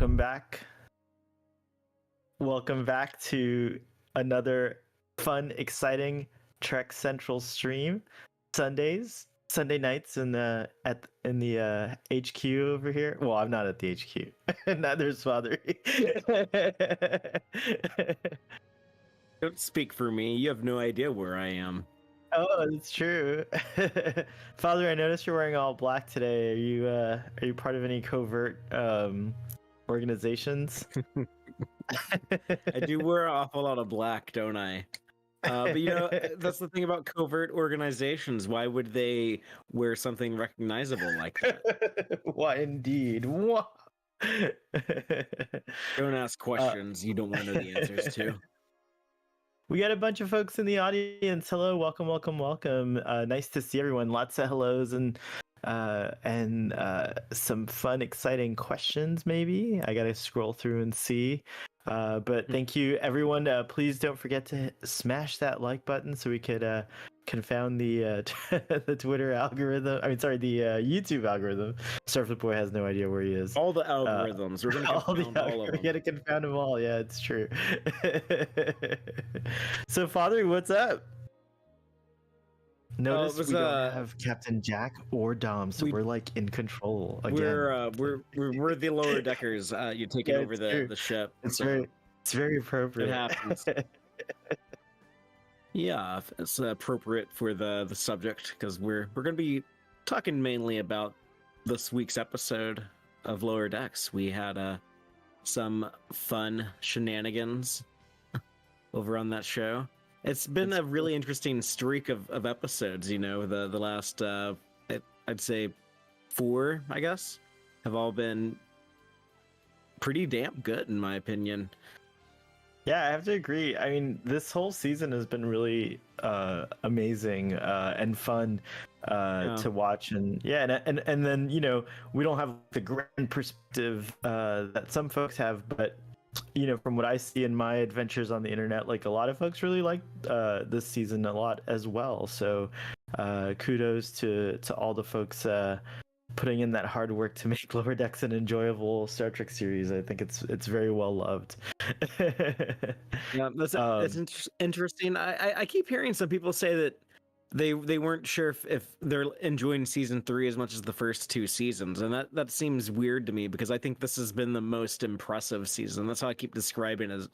Welcome back. Welcome back to another fun, exciting Trek Central stream. Sunday nights in the HQ over here. Well, I'm not at the HQ. Neither's Father. Don't speak for me. You have no idea where I am. Oh, it's true. Father, I noticed you're wearing all black today. Are you part of any covert organizations? I do wear an awful lot of black, don't I? But that's the thing about covert organizations. Why would they wear something recognizable like that? Why indeed? What? Don't ask questions you don't want to know the answers to. We got a bunch of folks in the audience. Hello, welcome. Nice to see everyone. Lots of hellos and some fun, exciting questions. Maybe I gotta scroll through and see. But thank you, everyone. Please don't forget to smash that like button so we could confound the the Twitter algorithm. The YouTube algorithm. Starfleet Boy has no idea where he is. All the algorithms. We're gonna confound all of them. We gotta confound them all. Yeah, it's true. So, Father, what's up? Notice we don't have Captain Jack or Dom, so we're like in control again. We're the lower deckers. You're taking over the ship. It's very appropriate. It happens. Yeah, it's appropriate for the subject because we're going to be talking mainly about this week's episode of Lower Decks. We had some fun shenanigans over on that show. It's been a really interesting streak of episodes. The last I'd say 4, I guess, have all been pretty damn good in my opinion. Yeah, I have to agree. I mean, this whole season has been really amazing and fun to watch, and then we don't have the grand perspective that some folks have, but from what I see in my adventures on the internet, like a lot of folks really like this season a lot as well. So kudos to all the folks putting in that hard work to make Lower Decks an enjoyable Star Trek series. I think it's very well loved. Yeah, that's interesting. I keep hearing some people say that they weren't sure if they're enjoying season 3 as much as the first 2 seasons, and that seems weird to me because I think this has been the most impressive season. That's how I keep describing it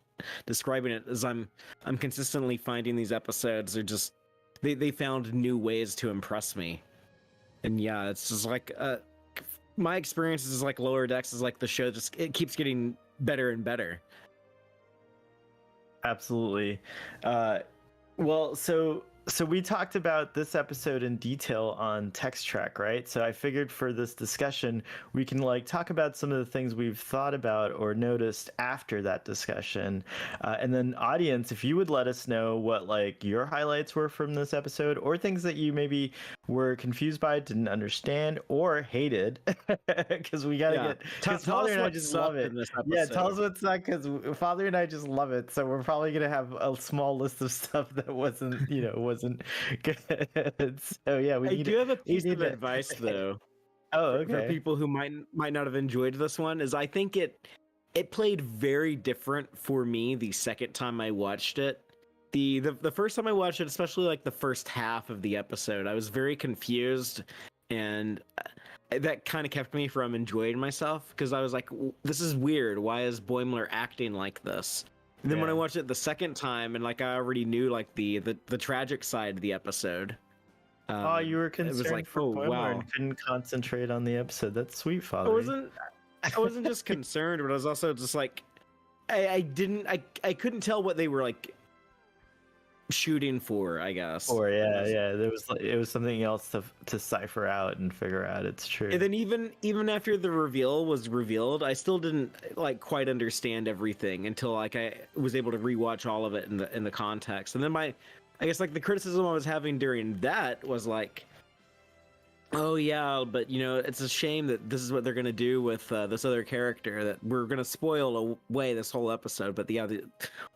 as I'm consistently finding these episodes are just they found new ways to impress me. And yeah, it's just like my experience is like Lower Decks is like the show it keeps getting better and better. Absolutely. Well, so we talked about this episode in detail on Text Track, right? So I figured for this discussion, we can talk about some of the things we've thought about or noticed after that discussion. And then audience, if you would let us know what your highlights were from this episode or things that you maybe were confused by, didn't understand, or hated, because we got to get... Because Father and I just love it. Yeah, tell us what's not, because Father and I just love it. So we're probably going to have a small list of stuff that wasn't good. So yeah, I do have a piece of advice though. Oh, okay. For people who might not have enjoyed this one, is I think it played very different for me the second time I watched it. The first time I watched it, especially the first half of the episode, I was very confused, and that kind of kept me from enjoying myself because I was like, this is weird. Why is Boimler acting like this? And then when I watched it the second time, and I already knew the tragic side of the episode. You were concerned for Boimler and couldn't concentrate on the episode. That's sweet, Father. I wasn't just concerned, but I was also just I couldn't tell what they were shooting for, I guess. Or it was something else to cipher out and figure out. It's true. And then even after the reveal was revealed, I still didn't quite understand everything until I was able to rewatch all of it in the context. And then I guess the criticism I was having during that was oh yeah, but it's a shame that this is what they're gonna do with this other character, that we're gonna spoil away this whole episode. But the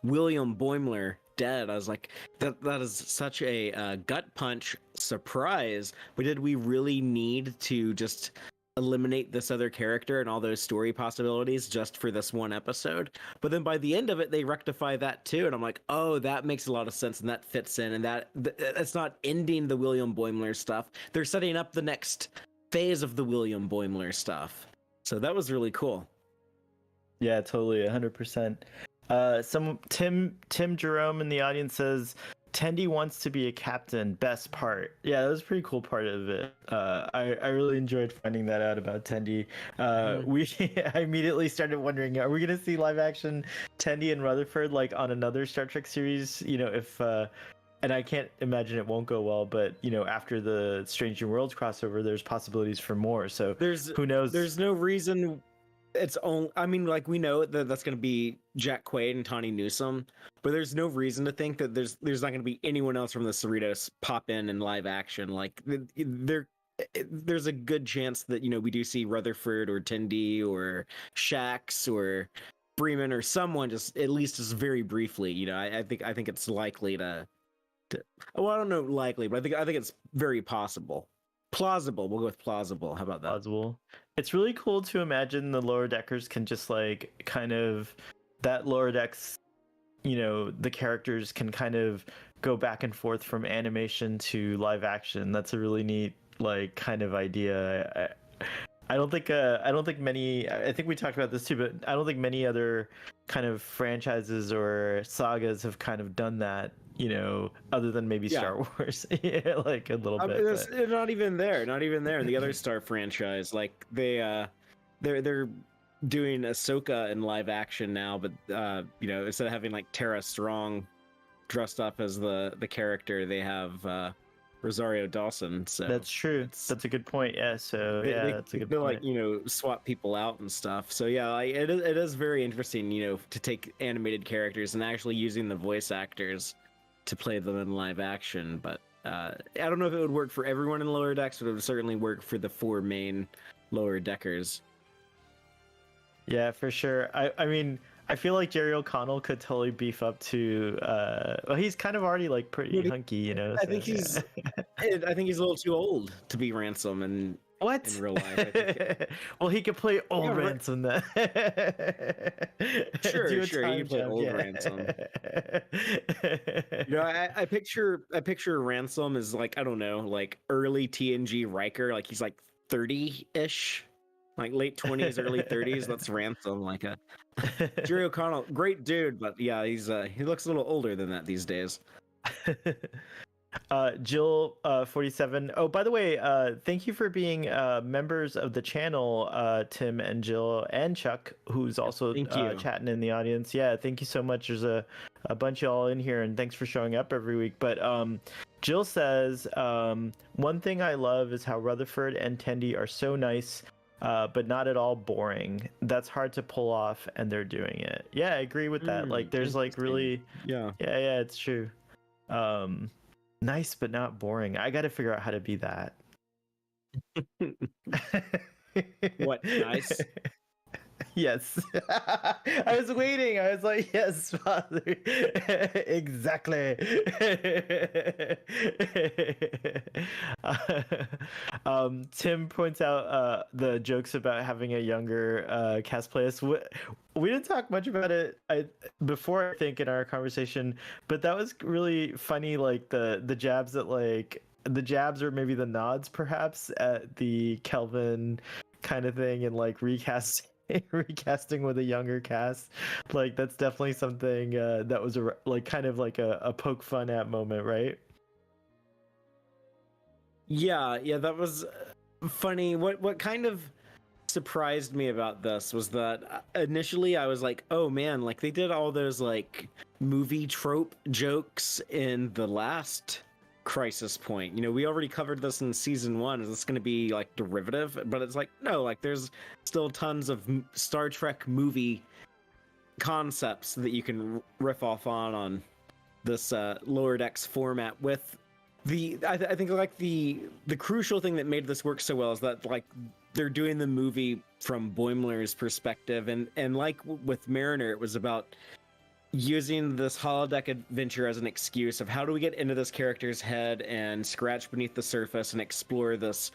William Boimler dead. I was like, that is such a gut punch surprise. But did we really need to just eliminate this other character and all those story possibilities just for this one episode. But then by the end of it, they rectify that too, and I'm like, oh, that makes a lot of sense, and that fits in, and that's not ending the William Boimler stuff. They're setting up the next phase of the William Boimler stuff. So that was really cool. Yeah, totally, 100%. Tim Jerome in the audience says Tendi wants to be a captain. Best part. Yeah, that was a pretty cool part of it. I really enjoyed finding that out about Tendi. I immediately started wondering, are we gonna see live action Tendi and Rutherford like on another Star Trek series? You know, if and I can't imagine it won't go well, but you know, after the Strange New Worlds crossover, there's possibilities for more. So who knows? There's no reason. It's only, I mean, like, we know that that's going to be Jack Quaid and Tawny Newsome, but there's no reason to think that there's not going to be anyone else from the Cerritos pop in live action. Like, there's a good chance that, you know, we do see Rutherford or Tendi or Shax or Freeman or someone just at least just very briefly. You know, I think it's likely to well, I don't know likely, but I think it's very possible. Plausible. We'll go with plausible. How about that? Plausible. It's really cool to imagine the Lower Deckers can just like kind of that Lower Decks, you know, the characters can kind of go back and forth from animation to live action. That's a really neat like kind of idea. I don't think many, I think we talked about this too, but I don't think many other kind of franchises or sagas have kind of done that, you know, other than maybe Star Wars. Yeah, like a little bit. But not even there. The other Star franchise, like they're doing Ahsoka in live action now, but you know, instead of having like Tara Strong dressed up as the character, they have Rosario Dawson. So that's true. That's a good point. Yeah. So that's a good point. Like, you know, swap people out and stuff. So yeah, like, it is very interesting, you know, to take animated characters and actually using the voice actors to play them in live action. But I don't know if it would work for everyone in Lower Decks, but it would certainly work for the 4 main Lower Deckers. Yeah, for sure. I mean, I feel like Jerry O'Connell could totally beef up to well, he's kind of already like pretty hunky, you know. I think he's I think he's a little too old to be Ransom in real life. Well, he could play old Ransom then. Sure, he can play old Ransom. You know, I picture Ransom as like, I don't know, like early TNG Riker, like he's like 30-ish. Like late 20s, early 30s. That's Ransom. Like a Jerry O'Connell, great dude, but yeah, he looks a little older than that these days. Jill 47. Oh, by the way, thank you for being members of the channel, Tim and Jill and Chuck, who's also chatting in the audience. Yeah, thank you so much. There's a bunch of y'all in here, and thanks for showing up every week. But Jill says, one thing I love is how Rutherford and Tendi are so nice, but not at all boring. That's hard to pull off, and they're doing it. Yeah, I agree with that. Like, there's like really, yeah, it's true. Nice, but not boring. I got to figure out how to be that. What, nice? Yes. I was waiting. I was like, yes, Father. Exactly. Tim points out the jokes about having a younger cast playlist. We didn't talk much about it before, I think, in our conversation, but that was really funny. Like the jabs at like the jabs or maybe the nods perhaps at the Kelvin kind of thing, and like recasting with a younger cast. Like that's definitely something that was like kind of like a poke fun at moment, right? Yeah, that was funny. What kind of surprised me about this was that initially I was like, oh man, like they did all those like movie trope jokes in the last Crisis Point. You know, we already covered this in season 1. Is this going to be like derivative? But it's like, no, like there's still tons of Star Trek movie concepts that you can riff off on this Lower Decks format. With I think like the crucial thing that made this work so well is that like they're doing the movie from Boimler's perspective, and like with Mariner, it was about using this holodeck adventure as an excuse of how do we get into this character's head and scratch beneath the surface and explore this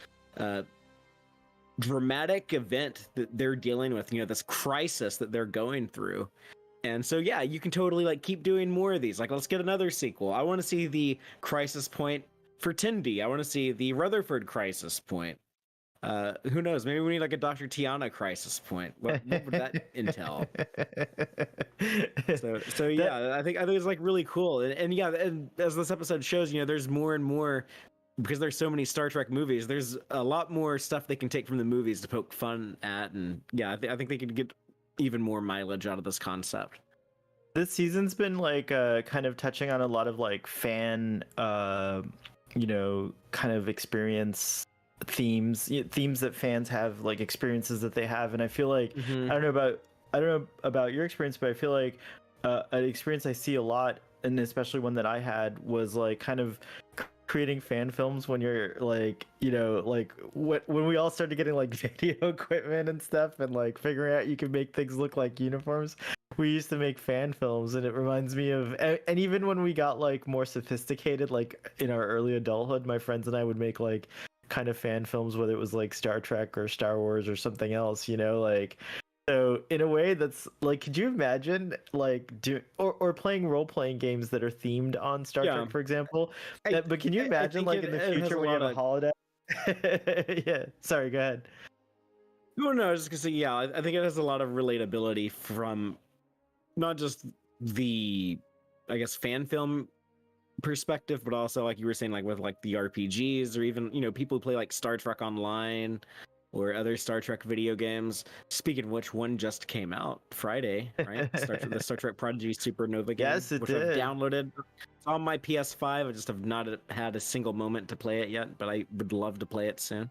dramatic event that they're dealing with, this crisis that they're going through. And so, yeah, you can totally like keep doing more of these. Like, let's get another sequel. I want to see the crisis point for Tindy. I want to see the Rutherford crisis point. Who knows? Maybe we need like a Dr. Tiana crisis point. What would that entail? So yeah, I think it's like really cool. And yeah, and as this episode shows, there's more and more, because there's so many Star Trek movies. There's a lot more stuff they can take from the movies to poke fun at, and yeah, I think they could get even more mileage out of this concept. This season's been like kind of touching on a lot of like fan, kind of experience themes that fans have, like experiences that they have. And I feel like I don't know about your experience, but I feel like an experience I see a lot, and especially one that I had, was like kind of creating fan films when you're like, like when we all started getting like video equipment and stuff, and like figuring out you can make things look like uniforms. We used to make fan films, and it reminds me of, and even when we got like more sophisticated, like in our early adulthood, my friends and I would make like kind of fan films, whether it was like Star Trek or Star Wars or something else, like. So in a way, that's like, could you imagine like doing or playing role-playing games that are themed on Star Trek, for example? But can you imagine like in the future when you have a holodeck? Yeah, sorry, go ahead. No, I was just gonna say, yeah, I think it has a lot of relatability from not just the, I guess, fan film perspective, but also like you were saying, like with like the RPGs, or even people who play like Star Trek Online or other Star Trek video games. Speaking of which, one just came out Friday, right? The Star Trek Prodigy Supernova game. Yes, it which did. I've downloaded. It's on my PS5. I just have not had a single moment to play it yet, but I would love to play it soon.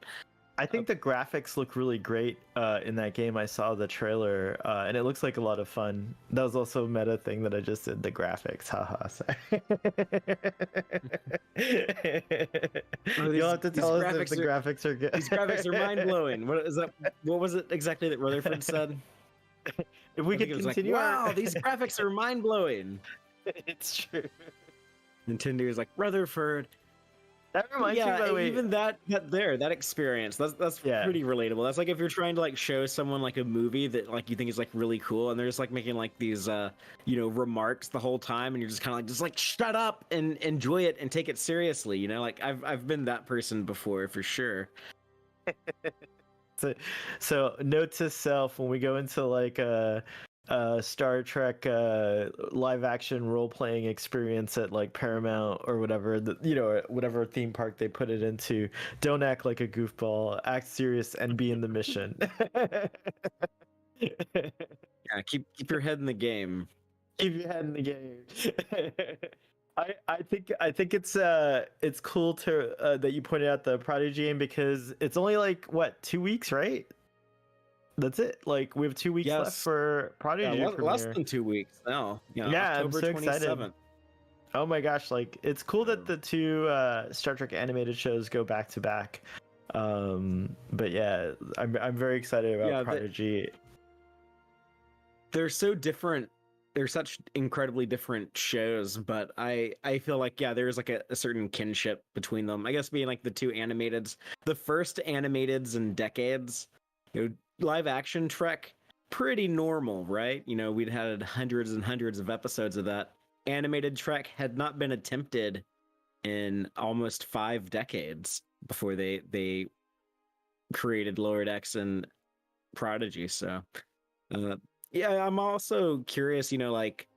I think the graphics look really great in that game. I saw the trailer, and it looks like a lot of fun. That was also a meta thing that I just did, the graphics. Haha, sorry. You'll have to tell us if the graphics are good. These graphics are mind-blowing. What is that? What was it exactly that Rutherford said? If we could continue, like, wow, these graphics are mind-blowing. It's true. Nintendo is like, Rutherford. That reminds me, by the way, even that experience, that's pretty relatable. That's like if you're trying to like show someone like a movie that like you think is like really cool, and they're just like making like these remarks the whole time, and you're just kind of like shut up and enjoy it and take it seriously. Like I've been that person before, for sure. So note to self, when we go into like a Star Trek live action role playing experience at like Paramount or whatever, whatever theme park they put it into, don't act like a goofball, act serious and be in the mission. Yeah, keep your head in the game. Keep your head in the game. I think it's cool to that you pointed out the Prodigy game, because it's only like 2 weeks, right? That's it. Like we have 2 weeks left for Prodigy. Yeah, less than 2 weeks now. Yeah, October I'm so 27th. excited. Oh my gosh! Like it's cool that the two Star Trek animated shows go back to back. But yeah, I'm very excited about Prodigy. They're so different. They're such incredibly different shows, but I feel like there's like a certain kinship between them. I guess being like the two animateds, the first animateds in decades. Live action Trek, pretty normal, right? We'd had hundreds and hundreds of episodes of that. Animated Trek had not been attempted in almost 5 decades before they created Lower Decks and Prodigy. So, I'm also curious, like,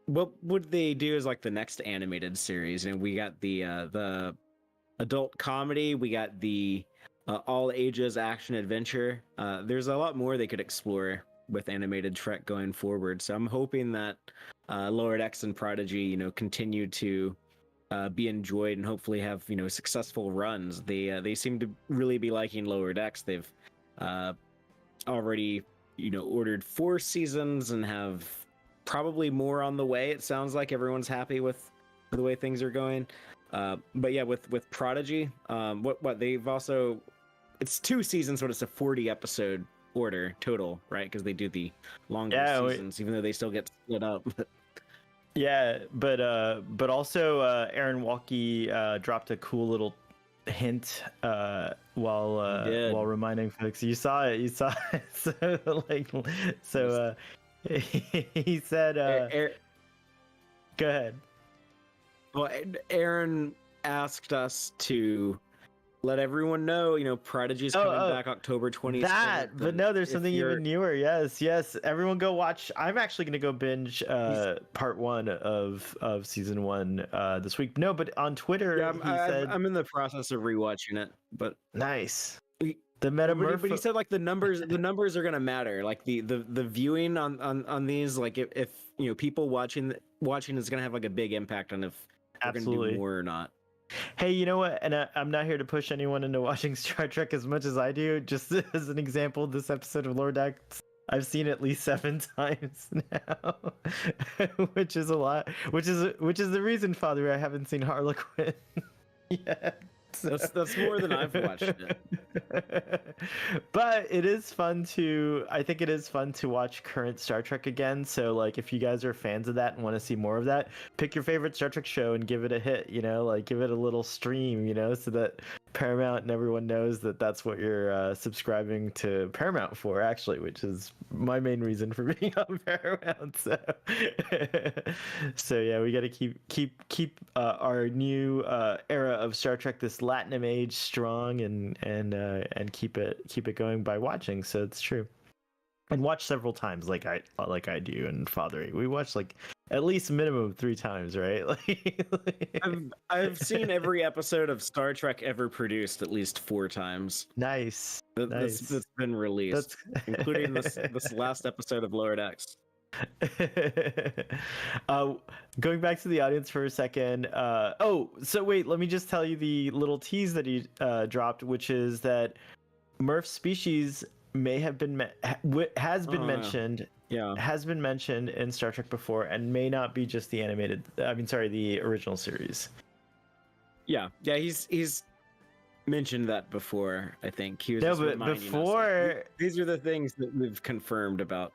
what would they do as like the next animated series? And we got the adult comedy, we got the all ages action adventure. There's a lot more they could explore with animated Trek going forward. So I'm hoping that Lower Decks and Prodigy, continue to be enjoyed and hopefully have successful runs. They seem to really be liking Lower Decks. They've already ordered 4 seasons and have probably more on the way. It sounds like everyone's happy with the way things are going. But yeah, with Prodigy, what they've also, it's 2 seasons, but it's a 40 episode order total, right? Because they do the longer seasons, even though they still get split up. Yeah, but also Aaron Walkie dropped a cool little hint while reminding folks. You saw it. So he said. Go ahead. Well, Aaron asked us to let everyone know, Prodigy's coming back October 27th. But no, there's something even newer. Yes. Everyone go watch. I'm actually going to go binge part 1 of season 1 this week. No, but on Twitter, he said... I'm in the process of rewatching it, but... Nice. But he said, like, the numbers are going to matter. Like, the viewing on these, like, if people watching is going to have, like, a big impact on if they're going to do more or not. Hey, you know what? And I'm not here to push anyone into watching Star Trek as much as I do. Just as an example, this episode of Lower Decks, I've seen at least 7 times now, which is a lot. Which is the reason, Father, I haven't seen Harlequin yet. That's more than I've watched it. But it is fun I think it is fun to watch current Star Trek again. So, like, if you guys are fans of that and want to see more of that, pick your favorite Star Trek show and give it a hit, like give it a little stream, so that Paramount and everyone knows that that's what you're subscribing to Paramount for, actually, which is my main reason for being on Paramount. So yeah, we got to keep our new era of Star Trek, this Latinum age, strong and keep it going by watching. So it's true, and watch several times, like I do. And Father, we watch like at least minimum 3 times, right? I've seen every episode of Star Trek ever produced at least 4 times. Nice. That's been released, including this last episode of Lower Decks. Going back to the audience for a second. So wait, let me just tell you the little tease that he dropped, which is that Murph's species may have been has been mentioned. Yeah, has been mentioned in Star Trek before, and may not be just the the original series. Yeah, he's mentioned that before. I think he was. No, but before these are the things that we've confirmed about.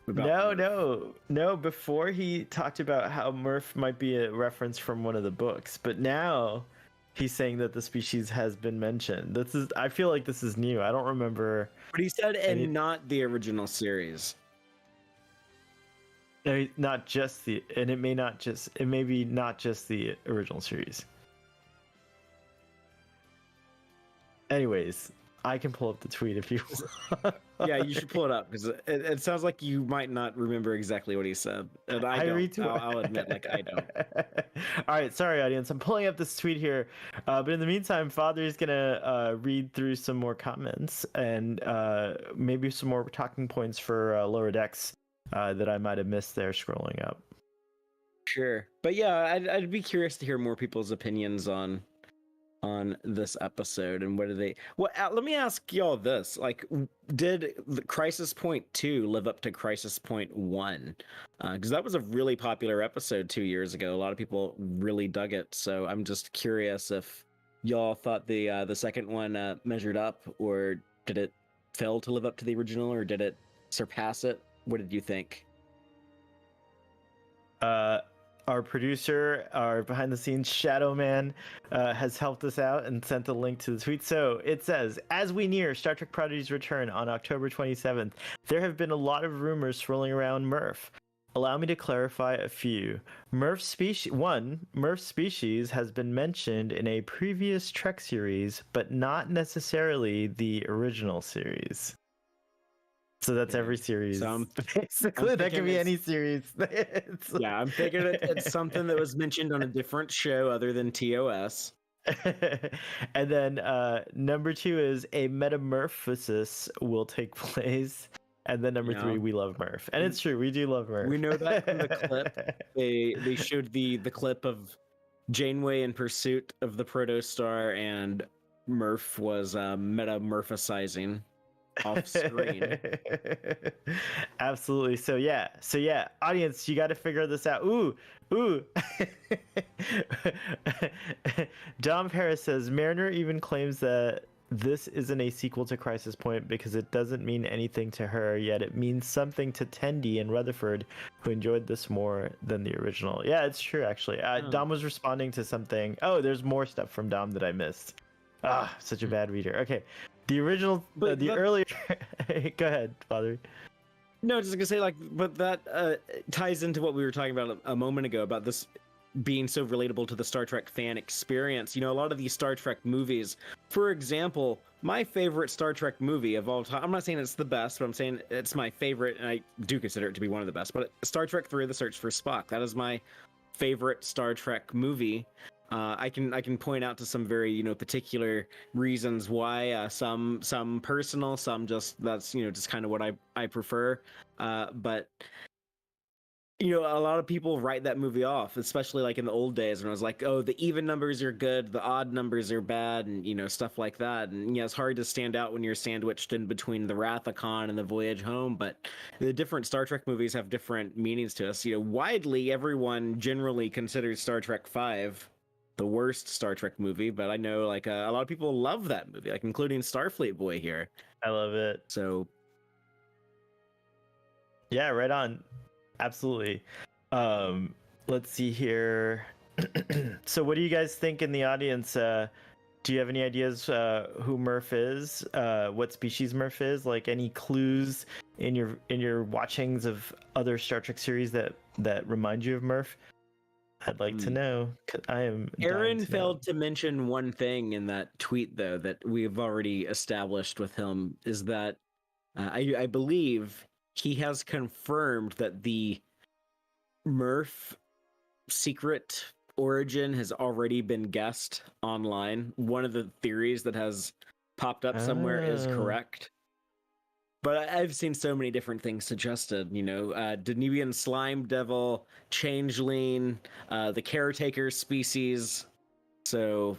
No. Before, he talked about how Murph might be a reference from one of the books, but now he's saying that the species has been mentioned. I feel like this is new. I don't remember. But he said, and not the original series. No, not just and it may be not just the original series. I'll I can pull up the tweet if you want. Yeah, you should pull it up, because it sounds like you might not remember exactly what he said. And I don't. I'll admit, like, I don't. All right, sorry, audience. I'm pulling up this tweet here. But in the meantime, Father's going to read through some more comments and maybe some more talking points for Lower Decks that I might have missed there scrolling up. Sure. But yeah, I'd be curious to hear more people's opinions on this episode, and what do they... Well, let me ask y'all this. Like, did the Crisis Point 2 live up to Crisis Point 1? Because that was a really popular episode 2 years ago. A lot of people really dug it. So I'm just curious if y'all thought the second one measured up, or did it fail to live up to the original, or did it surpass it? What did you think? Our producer, our behind-the-scenes Shadow Man, has helped us out and sent a link to the tweet. So it says, as we near Star Trek Prodigy's return on October 27th, there have been a lot of rumors swirling around Murph. Allow me to clarify a few. Murph's species has been mentioned in a previous Trek series, but not necessarily the original series. So that's every series. So basically, that can be any series. Yeah, I'm thinking it's something that was mentioned on a different show other than TOS. And then number 2 is a metamorphosis will take place. And then number 3, we love Murph. And it's true, we do love Murph. We know that from the clip. They showed the clip of Janeway in pursuit of the protostar, and Murph was metamorphosizing off screen. Absolutely. So yeah, audience, you got to figure this out. Ooh. Dom Paris says Mariner even claims that this isn't a sequel to Crisis Point because it doesn't mean anything to her, yet it means something to Tendi and Rutherford, who enjoyed this more than the original. Yeah, it's true, actually. Dom was responding to something. Oh, there's more stuff from Dom that I missed. Such a bad reader. Okay, the original, the earlier. Go ahead, Father. No, just gonna say but that ties into what we were talking about a moment ago about this being so relatable to the Star Trek fan experience. A lot of these Star Trek movies, for example, my favorite Star Trek movie of all time, I'm not saying it's the best, but I'm saying it's my favorite, and I do consider it to be one of the best, but Star Trek 3: The Search for Spock, that is my favorite Star Trek movie. I can point out to some very particular reasons why, some personal, some just that's just kind of what I prefer, but a lot of people write that movie off, especially like in the old days when I was like, oh, the even numbers are good, the odd numbers are bad, and stuff like that. And it's hard to stand out when you're sandwiched in between the Wrath of Khan and the Voyage Home. But the different Star Trek movies have different meanings to us. Widely, everyone generally considers Star Trek V the worst Star Trek movie, but I know like a lot of people love that movie, like including Starfleet Boy here. I love it. So yeah, right on. Absolutely. Let's see here. So what do you guys think in the audience? Do you have any ideas who Murph is? What species Murph is? Like any clues in your watchings of other Star Trek series that remind you of Murph? I'd like to know. 'Cause I am. Aaron failed to mention one thing in that tweet, though, that we've already established with him, is that I believe he has confirmed that the Murph secret origin has already been guessed online. One of the theories that has popped up somewhere is correct. But I've seen so many different things suggested, Danubian slime devil, changeling, the caretaker species. So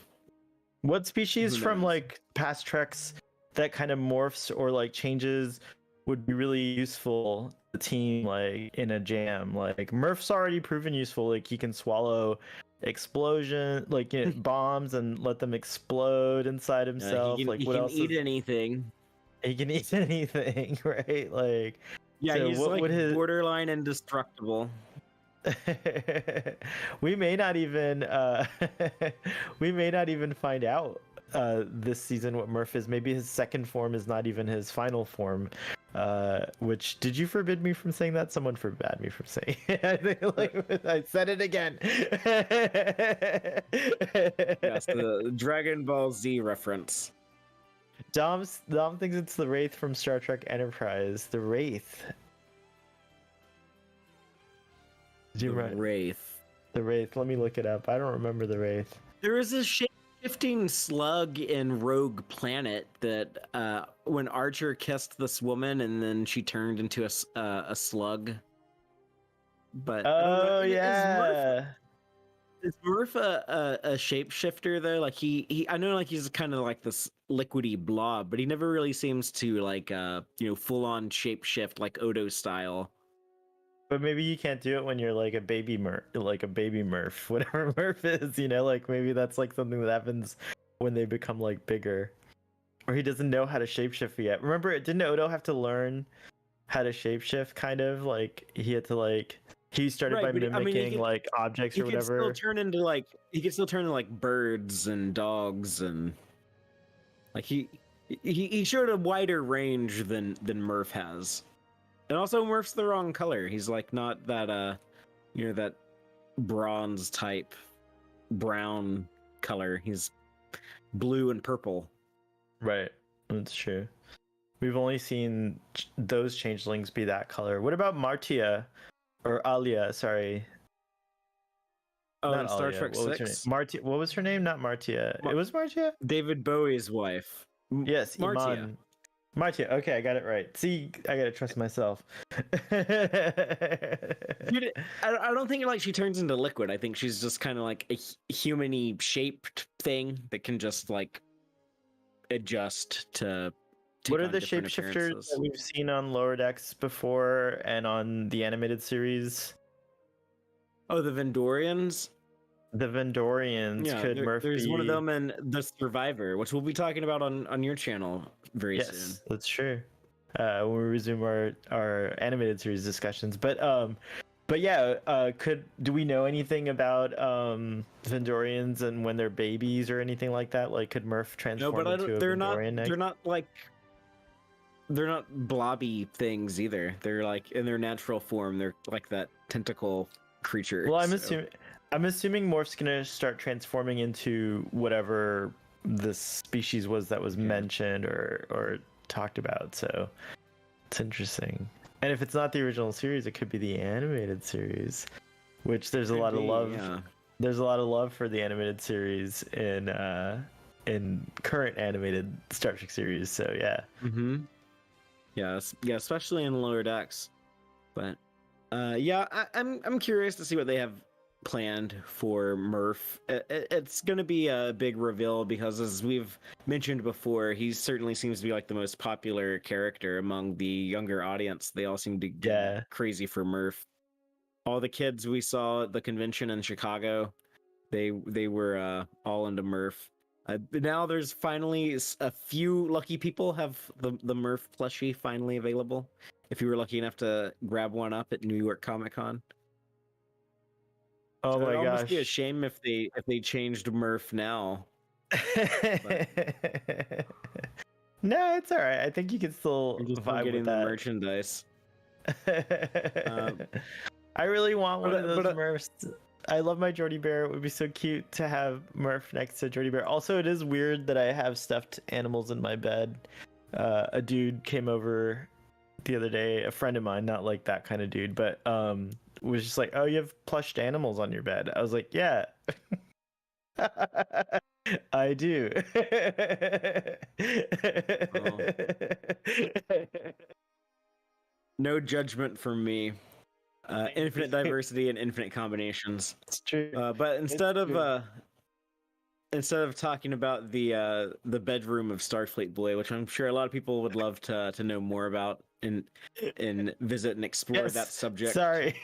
what species from like past Treks that kind of morphs or like changes would be really useful to the team, like in a jam? Like Murph's already proven useful, like he can swallow explosion, like bombs and let them explode inside himself. He can eat anything. He can eat anything, right? Like so he's like borderline indestructible. we may not even find out this season what Murph is. Maybe his second form is not even his final form. Which, did you forbid me from saying that? Someone forbade me from saying it. I think I said it again. Yes, the Dragon Ball Z reference. Dom thinks it's the Wraith from Star Trek Enterprise. The Wraith. The Wraith. The Wraith. Let me look it up. I don't remember the Wraith. There is a shifting slug in Rogue Planet that when Archer kissed this woman and then she turned into a slug. But is Murph a shapeshifter though? Like I know like he's kind of like this liquidy blob, but he never really seems to like full on shapeshift like Odo style. But maybe you can't do it when you're like a baby Murph, whatever Murph is, like maybe that's like something that happens when they become like bigger. Or he doesn't know how to shapeshift yet. Remember, didn't Odo have to learn how to shapeshift kind of? Like he had to like he started by mimicking like objects or whatever. He could still turn into like birds and dogs, and like he showed a wider range than Murph has. And also Murph's the wrong color. He's like not that that bronze type brown color. He's blue and purple. Right. That's true. We've only seen those changelings be that color. What about Martia or Alia, sorry. Oh, in Star Trek 6. Martia, what was her name? Not Martia. It was Martia? David Bowie's wife. Yes, Martia. Martia. Okay, I got it right. See, I gotta trust myself. Dude, I don't think like she turns into liquid. I think she's just kind of like a human-y shaped thing that can just like adjust to. What are the shapeshifters that we've seen on Lower Decks before and on the animated series? Oh, the Vendorians. The Vendorians. Yeah, there's one of them in The Survivor, which we'll be talking about on your channel very soon. Yes, that's true. When we resume our animated series discussions. But But yeah, do we know anything about Vendorians and when they're babies or anything like that? Like, could Murph No, transform but into a Vendorian next? They're not blobby things either. They're like in their natural form. They're like that tentacle creature. Well, I'm assuming Morph's gonna start transforming into whatever the species was that was mentioned or talked about. So it's interesting. And if it's not the original series, it could be the animated series, which there's a lot of love. Yeah. There's a lot of love for the animated series in current animated Star Trek series. So yeah. Mm-hmm. Yeah, especially in Lower Decks. But I'm curious to see what they have planned for Murph. It's going to be a big reveal because, as we've mentioned before, he certainly seems to be like the most popular character among the younger audience. They all seem to get crazy for Murph. All the kids we saw at the convention in Chicago, they were all into Murph. Now there's finally a few lucky people have the Murph plushie finally available. If you were lucky enough to grab one up at New York Comic Con. Oh my gosh! It must be a shame if they changed Murph now. No, it's all right. I think you can still vibe with that. The merchandise. I really want one of those Murphs. I love my Jordy Bear. It would be so cute to have Murph next to Jordy Bear. Also, it is weird that I have stuffed animals in my bed. A dude came over the other day, a friend of mine, not like that kind of dude, but was just like, "Oh, you have plushed animals on your bed." I was like, "Yeah." I do. No judgment from me. Infinite diversity and infinite combinations. It's true. But instead of talking about the bedroom of Starfleet Boy, which I'm sure a lot of people would love to know more about and visit and explore that subject. Sorry.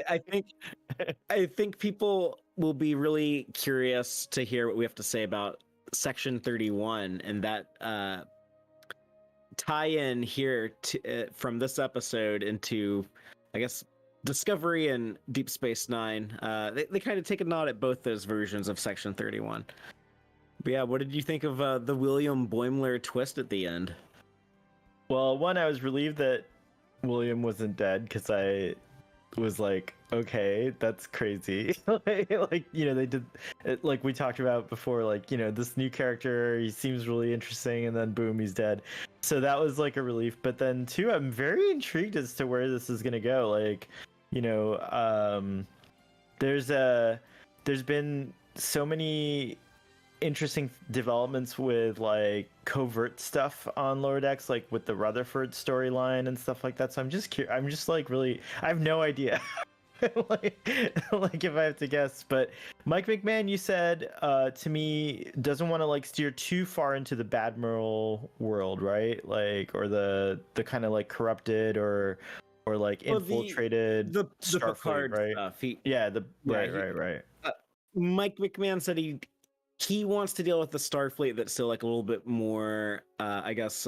I think people will be really curious to hear what we have to say about Section 31 and that tie-in here from this episode into, I guess, Discovery and Deep Space Nine. They kind of take a nod at both those versions of Section 31. But yeah, what did you think of the William Boimler twist at the end? Well, one, I was relieved that William wasn't dead because I was like, okay, that's crazy. Like, you know, they did it, like we talked about before, like, you know, this new character, he seems really interesting, and then boom, he's dead. So that was like a relief. But then two, I'm very intrigued as to where this is gonna go. Like, you know, there's been so many interesting developments with like covert stuff on Lower Decks, like with the Rutherford storyline and stuff like that. So I'm just like really, I have no idea. like if I have to guess. But Mike McMahon, you said to me, doesn't want to like steer too far into the Badmiral world, right? Like, or the kind of like corrupted or like infiltrated the Starfleet, Picard right? Stuff. Right. Mike McMahon said he wants to deal with the Starfleet that's still like a little bit more, I guess,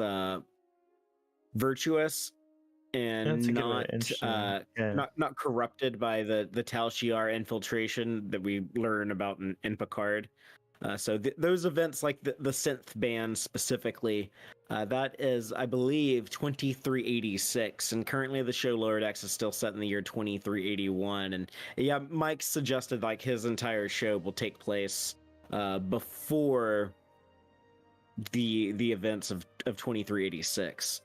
virtuous and not corrupted by the Tal Shiar infiltration that we learn about in Picard. So those events, like the synth band specifically, that is, I believe, 2386, and currently the show Lower Decks is still set in the year 2381. And yeah, Mike suggested like his entire show will take place before the events of 2386.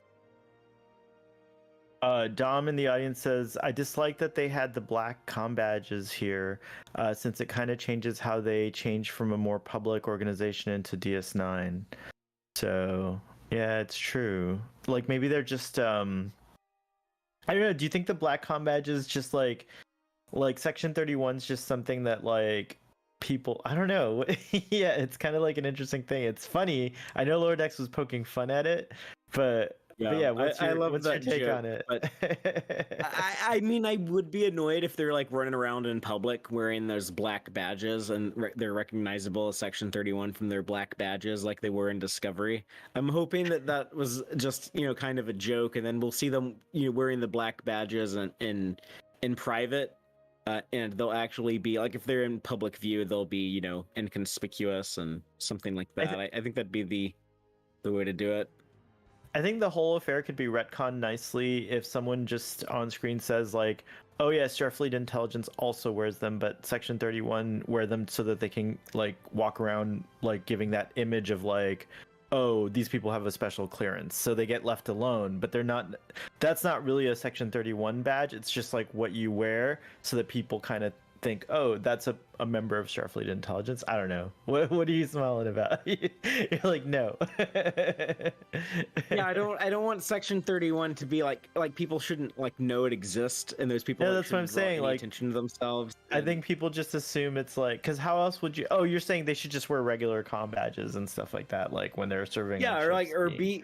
Dom in the audience says, I dislike that they had the black comm badges here, since it kind of changes how they change from a more public organization into DS9. So yeah, it's true. Like maybe they're just I don't know, do you think the black comm badges just like Section 31 is just something that like people, I don't know. Yeah, it's kind of like an interesting thing. It's funny. I know Lower Decks was poking fun at it, but But yeah, what's I your love what's your that take joke, on it? but I mean, I would be annoyed if they're like running around in public wearing those black badges and they're recognizable as Section 31 from their black badges, like they were in Discovery. I'm hoping that that was just kind of a joke, and then we'll see them wearing the black badges in private, and they'll actually be like, if they're in public view, they'll be inconspicuous and something like that. I think that'd be the way to do it. I think the whole affair could be retconned nicely if someone just on screen says like, "Oh yeah, Starfleet intelligence also wears them, but Section 31 wear them so that they can like walk around like giving that image of like, oh, these people have a special clearance." So they get left alone, but they're not, that's not really a Section 31 badge. It's just like what you wear so that people kind of think, oh, that's a member of Starfleet intelligence. I don't know. What are you smiling about? You're like, no. Yeah, I don't want Section 31 to be like people shouldn't like know it exists, and those people Yeah, that's what I'm saying. Like, attention to themselves. I think people just assume it's like, because how else would you? Oh, you're saying they should just wear regular comm badges and stuff like that, like when they're serving. Yeah, or be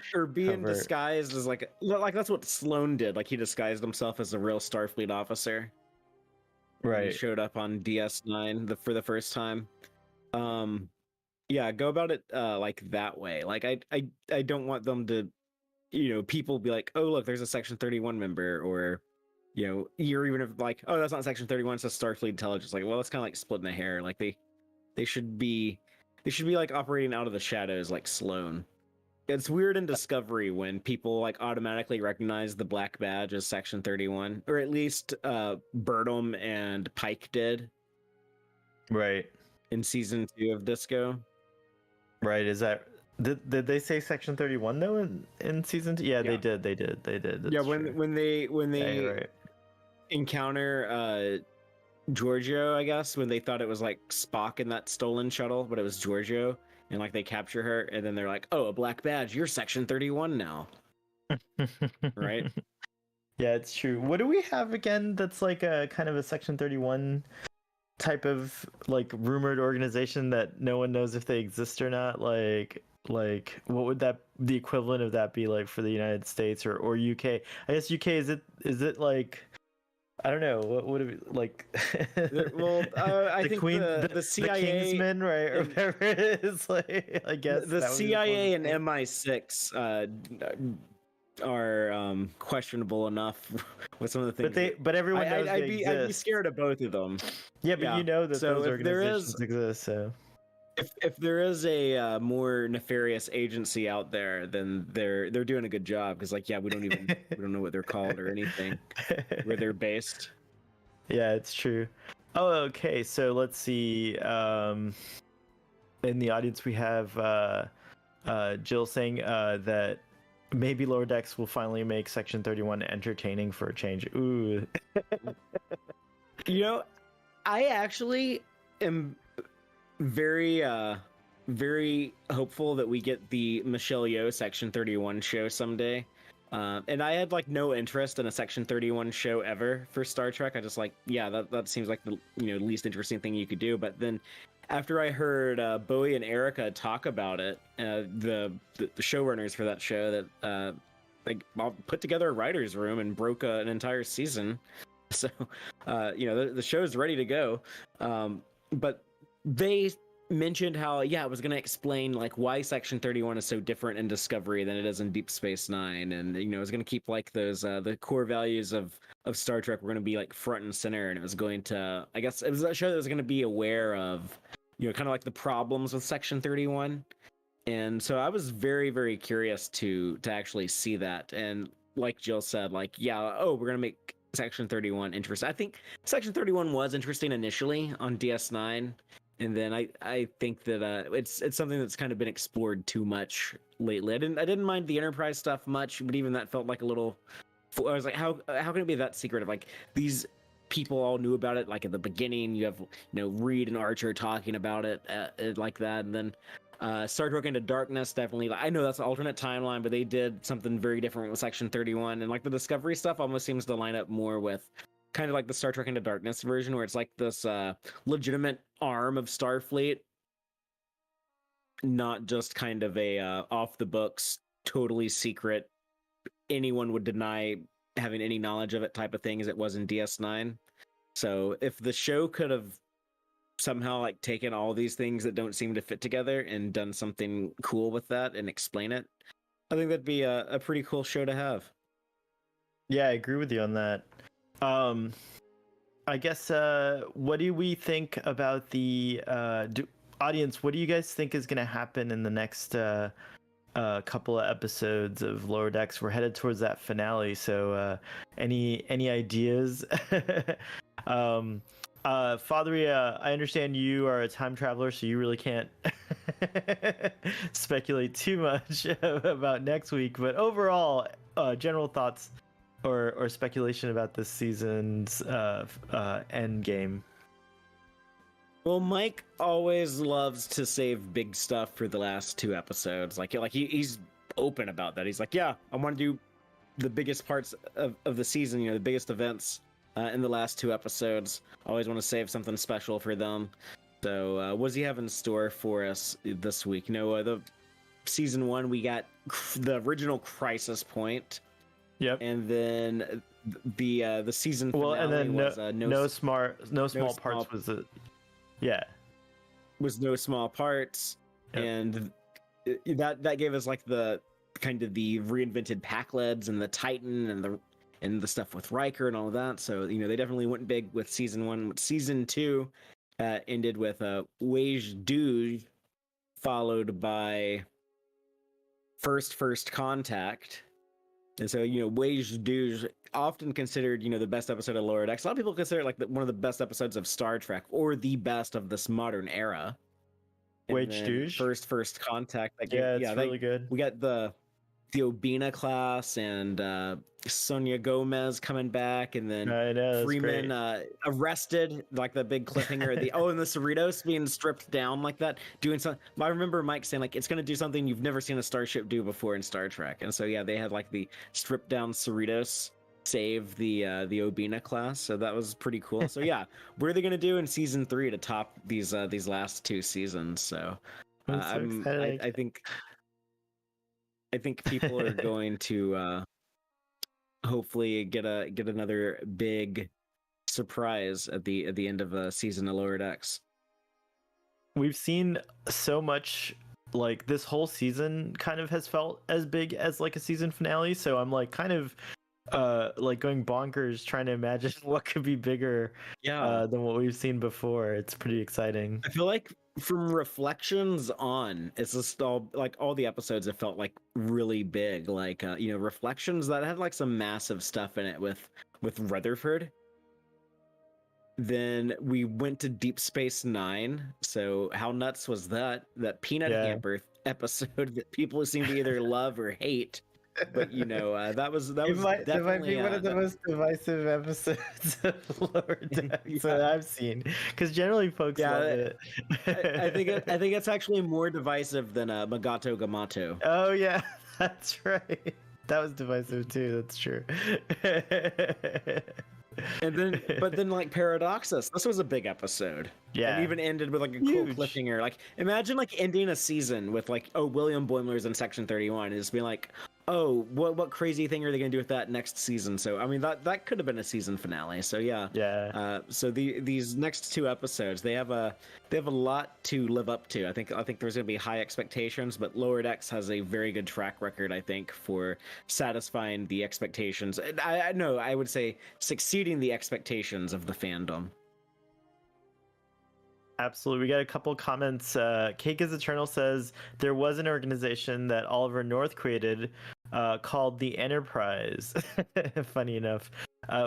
in disguise as like that's what Sloan did. Like he disguised himself as a real Starfleet officer. Right. He showed up on DS9 for the first time. Yeah, go about it like that way. Like I don't want them to, people be like, oh look, there's a Section 31 member, or you're even if like, oh, that's not Section 31, it's just Starfleet intelligence. Like, well, that's kind of like splitting the hair. Like they should be like operating out of the shadows like Sloan. It's weird in Discovery when people like automatically recognize the black badge as Section 31, or at least Burnham and Pike did. Right. In season 2 of Disco. Right. Is that did they say Section 31 though in season 2? Yeah, yeah. They did. That's yeah, true. when they right. encounter Giorgio, I guess, when they thought it was like Spock in that stolen shuttle, but it was Giorgio. And like they capture her, and then they're like, "Oh, a black badge! You're Section 31 now." Right? Yeah, it's true. What do we have again? That's like a kind of a Section 31 type of like rumored organization that no one knows if they exist or not. Like what would that the equivalent of that be like for the United States or UK? I guess UK is it like. I don't know. What would it be like? Well, I think Queen, the CIA, the Kingsmen, right, or whatever it is. Like, I guess the CIA and MI6 are questionable enough with some of the things. But everyone knows I'd be scared of both of them. Yeah, but you know that those organizations exist. So if there is a more nefarious agency out there, then they're doing a good job, because like, yeah, we don't know what they're called or anything, where they're based. Yeah, it's true. Oh, okay. So let's see. In the audience, we have Jill saying that maybe Lower Decks will finally make Section 31 entertaining for a change. Ooh. I actually am very very hopeful that we get the Michelle Yeoh Section 31 show someday. And I had like no interest in a Section 31 show ever for Star Trek. I just like, yeah, that seems like the least interesting thing you could do. But then after I heard Bowie and Erica talk about it, the showrunners for that show, that they put together a writer's room and broke an entire season. So the show's ready to go. But they mentioned how, yeah, it was going to explain like why Section 31 is so different in Discovery than it is in Deep Space Nine, and it was going to keep like those the core values of Star Trek were going to be like front and center, and it was going to, I guess it was a show that was going to be aware of kind of like the problems with Section 31. And so I was very, very curious to actually see that. And like Jill said, like, yeah, oh, we're going to make Section 31 interesting. I think Section 31 was interesting initially on DS9, and then I think that it's something that's kind of been explored too much lately. I didn't mind the Enterprise stuff much, but even that felt like a little. I was like, how can it be that secretive? Like, these people all knew about it like at the beginning. You have Reed and Archer talking about it like that, and then Star Trek Into Darkness, definitely. I know that's an alternate timeline, but they did something very different with Section 31, and like the Discovery stuff almost seems to line up more with kind of like the Star Trek Into Darkness version, where it's like this legitimate arm of Starfleet, not just kind of a off the books, totally secret anyone would deny having any knowledge of it type of thing as it was in DS9. So if the show could have somehow like taken all these things that don't seem to fit together and done something cool with that and explain it, I think that'd be a pretty cool show to have. Yeah, I agree with you on that. I guess what do we think about the audience? What do you guys think is going to happen in the next couple of episodes of Lower Decks? We're headed towards that finale, so any ideas? Fatheria, I understand you are a time traveler, so you really can't speculate too much about next week. But overall, general thoughts or speculation about this season's end game. Well, Mike always loves to save big stuff for the last 2 episodes. Like he's open about that. He's like, yeah, I want to do the biggest parts of the season, the biggest events in the last 2 episodes. Always want to save something special for them. So what does he have in store for us this week? The season 1, we got the original Crisis Point. Yep. And then the season finale and then was no small parts was it? Yeah. Was No Small Parts. Yep. And that gave us like the kind of the reinvented Pac-Leds and the Titan and the stuff with Riker and all of that. So, they definitely went big with season 1. Season 2 ended with Wage Douge, followed by First Contact. And so, Wage Douge, often considered, the best episode of Lower Decks. A lot of people consider it like one of the best episodes of Star Trek, or the best of this modern era. Wage Douge? First Contact. It's really good. We got the Obina class and Sonia Gomez coming back, and then Freeman arrested, like the big cliffhanger. And the Cerritos being stripped down like that, doing something. I remember Mike saying like it's going to do something you've never seen a starship do before in Star Trek, and so they had like the stripped down Cerritos save the Obina class, so that was pretty cool. So what are they going to do in season 3 to top these last 2 seasons? So I think people are going to hopefully get another big surprise at the end of a season of Lower Decks. We've seen so much, like this whole season kind of has felt as big as like a season finale. So I'm like kind of like going bonkers trying to imagine what could be bigger than what we've seen before. It's pretty exciting. I feel like from Reflections on, it's just all the episodes have felt like really big. Like Reflections, that had like some massive stuff in it with Rutherford. Then we went to Deep Space Nine. So how nuts was that peanut hamper episode that people seem to either love or hate? But that was definitely it might be one of the most divisive episodes of Lower Decks that I've seen, because generally folks love it. I think it's actually more divisive than Magato Gamato. Oh yeah, that's right. That was divisive too. That's true. But then like Paradoxus, this was a big episode. Yeah, and even ended with like a cool cliffhanger. Like imagine like ending a season with like, William Boimler's in Section 31, and just being like, what crazy thing are they going to do with that next season? So I mean that could have been a season finale. So so these next 2 episodes, they have a lot to live up to. I think there's going to be high expectations, but Lower Decks has a very good track record, I think, for satisfying the expectations. I would say succeeding the expectations of the fandom. Absolutely. We got a couple comments. Cake is Eternal says there was an organization that Oliver North created called the Enterprise, funny enough,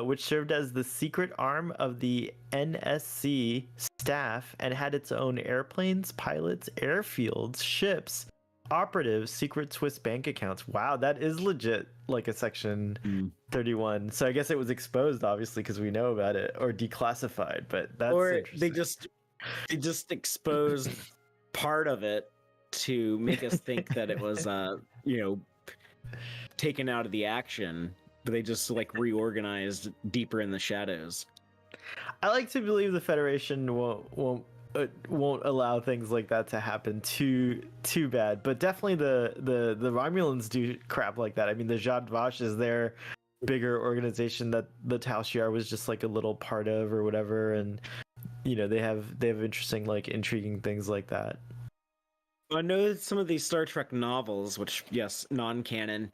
which served as the secret arm of the NSC staff and had its own airplanes, pilots, airfields, ships, operatives, secret Swiss bank accounts. Wow, that is legit like a Section 31. So I guess it was exposed, obviously, because we know about it, or declassified, but that's interesting. They just exposed part of it to make us think that it was, taken out of the action, but they just like reorganized deeper in the shadows. I like to believe the Federation won't won't allow things like that to happen too bad. But definitely the Romulans do crap like that. I mean, the Zhat Vash is their bigger organization that the Tal Shiar was just like a little part of or whatever, and they have interesting, like, intriguing things like that. I know some of these Star Trek novels, which, yes, non-canon,